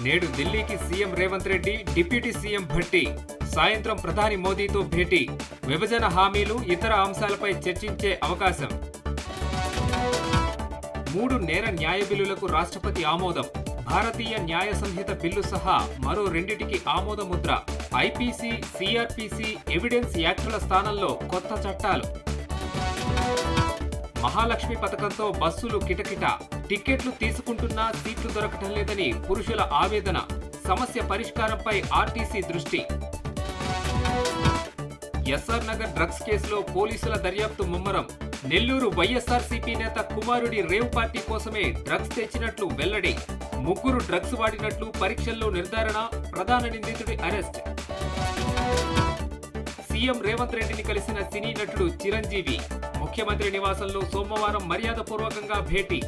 నేడు ఢిల్లీకి CM Revanth Reddy, deputy CM Bhatti. సాయంత్రం ప్రధాని మోదీతో భేటీ. విభజన హామీలు, ఇతర అంశాలపై చర్చించే అవకాశం. 3 నేర న్యాయ బిల్లులకు రాష్ట్రపతి ఆమోదం. భారతీయ న్యాయ సంహిత బిల్లు సహా మరో 2టికి ఆమోద ముద్ర. ఐపీసీ, సిఆర్పీసీ, ఎవిడెన్స్ యాక్టుల స్థానంలో కొత్త చట్టాలు. మహాలక్ష్మి పథకంతో బస్సులు కిటకిట. టిక్కెట్లు తీసుకుంటున్నా సీట్లు దొరకటం లేదని పురుషుల ఆవేదన. సమస్య పరిష్కారంపై ఆర్టీసీ దృష్టి. ఎస్ఆర్ నగర్ డ్రగ్స్ కేసులో పోలీసుల దర్యాప్తు ముమ్మరం. నెల్లూరు వైఎస్ఆర్సీపీ నేత కుమారుడి రేవ్ పార్టీ కోసమే డ్రగ్స్ తెచ్చినట్లు వెల్లడి. 3 డ్రగ్స్ వాడినట్లు పరీక్షల్లో నిర్ధారణ. ప్రధాన నిందితుడి అరెస్ట్. సీఎం రేవంత్ రెడ్డిని కలిసిన సినీ నటుడు చిరంజీవి. ముఖ్యమంత్రి నివాసంలో సోమవారం మర్యాదపూర్వకంగా భేటీ.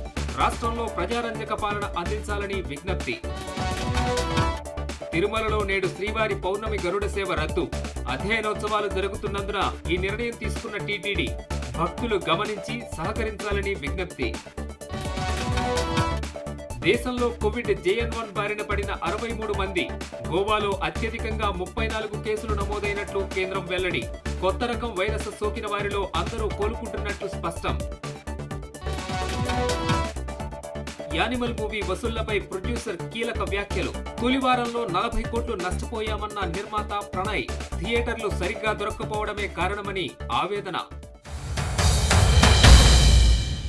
రాష్ట్రంలో ప్రజారంజక పాలన అందించాలని విజ్ఞప్తి. తిరుమలలో నేడు శ్రీవారి పౌర్ణమి గరుడ సేవ రద్దు. అధ్యయనోత్సవాలు జరుగుతున్నందున ఈ నిర్ణయం తీసుకున్న టీటీడీ. భక్తులు గమనించి సహకరించాలని విజ్ఞప్తి. దేశంలో కోవిడ్ JN1 బారిన పడిన 63 మంది. గోవాలో అత్యధికంగా 34 కేసులు నమోదైనట్లు కేంద్రం వెల్లడి. కొత్త రకం వైరస్ సోకిన వారిలో అందరూ కోలుకుంటున్నట్లు స్పష్టం. యానిమల్ మూవీ వసూళ్లపై ప్రొడ్యూసర్ కీలక వ్యాఖ్యలు. తొలి వారంలో 40 కోట్లు నష్టపోయామన్న నిర్మాత ప్రణయ్. థియేటర్లు సరిగ్గా దొరక్కపోవడమే కారణమని ఆవేదన.